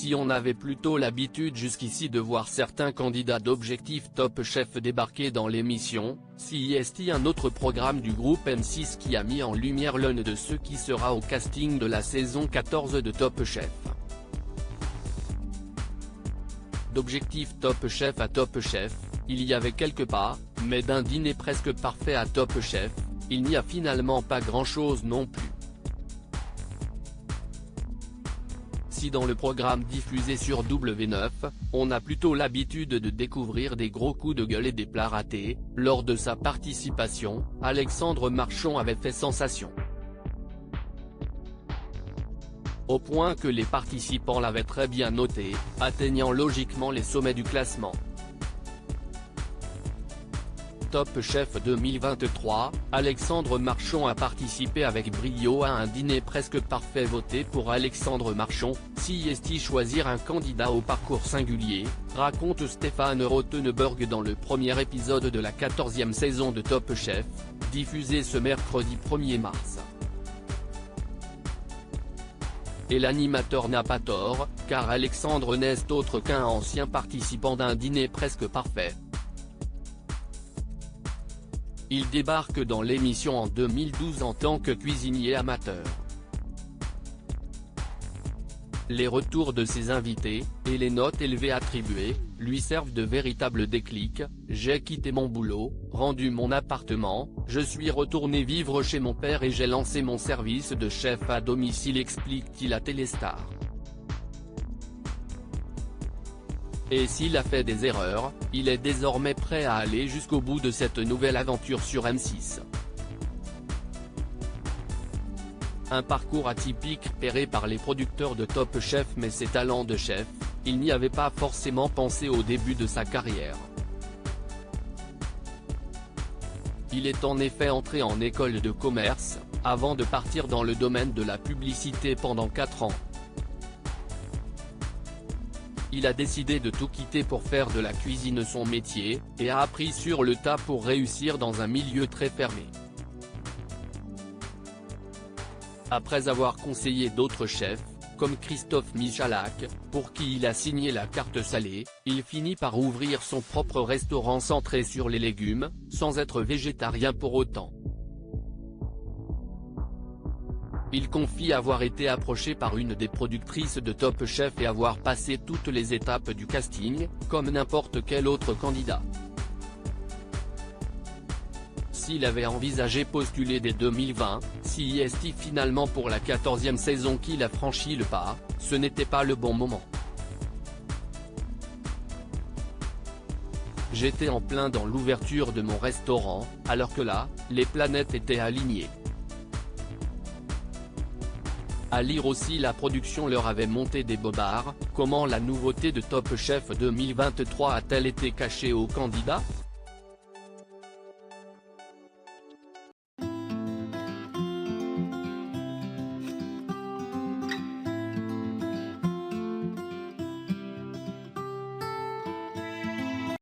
Si on avait plutôt l'habitude jusqu'ici de voir certains candidats d'Objectif Top Chef débarquer dans l'émission, si est un autre programme du groupe M6 qui a mis en lumière l'un de ceux qui sera au casting de la saison 14 de Top Chef. D'Objectif Top Chef à Top Chef, il y avait quelques pas, mais d'un dîner presque parfait à Top Chef, il n'y a finalement pas grand-chose non plus. Si dans le programme diffusé sur W9, on a plutôt l'habitude de découvrir des gros coups de gueule et des plats ratés, lors de sa participation, Alexandre Marchand avait fait sensation. Au point que les participants l'avaient très bien noté, atteignant logiquement les sommets du classement. Top Chef 2023, Alexandre Marchand a participé avec brio à un dîner presque parfait. Voté pour Alexandre Marchand, si est-il choisir un candidat au parcours singulier, raconte Stéphane Rothenberg dans le premier épisode de la 14e saison de Top Chef, diffusé ce mercredi 1er mars. Et l'animateur n'a pas tort, car Alexandre n'est autre qu'un ancien participant d'un dîner presque parfait. Il débarque dans l'émission en 2012 en tant que cuisinier amateur. Les retours de ses invités, et les notes élevées attribuées, lui servent de véritable déclic. J'ai quitté mon boulot, rendu mon appartement, je suis retourné vivre chez mon père et j'ai lancé mon service de chef à domicile, explique-t-il à Téléstar. Et s'il a fait des erreurs, il est désormais prêt à aller jusqu'au bout de cette nouvelle aventure sur M6. Un parcours atypique repéré par les producteurs de Top Chef, mais ses talents de chef, il n'y avait pas forcément pensé au début de sa carrière. Il est en effet entré en école de commerce, avant de partir dans le domaine de la publicité pendant 4 ans. Il a décidé de tout quitter pour faire de la cuisine son métier, et a appris sur le tas pour réussir dans un milieu très fermé. Après avoir conseillé d'autres chefs, comme Christophe Michalak, pour qui il a signé la carte salée, il finit par ouvrir son propre restaurant centré sur les légumes, sans être végétarien pour autant. Il confie avoir été approché par une des productrices de Top Chef et avoir passé toutes les étapes du casting, comme n'importe quel autre candidat. S'il avait envisagé postuler dès 2020, si est finalement pour la 14e saison qu'il a franchi le pas, ce n'était pas le bon moment. J'étais en plein dans l'ouverture de mon restaurant, alors que là, les planètes étaient alignées. À lire aussi, la production leur avait monté des bobards. Comment la nouveauté de Top Chef 2023 a-t-elle été cachée aux candidats ?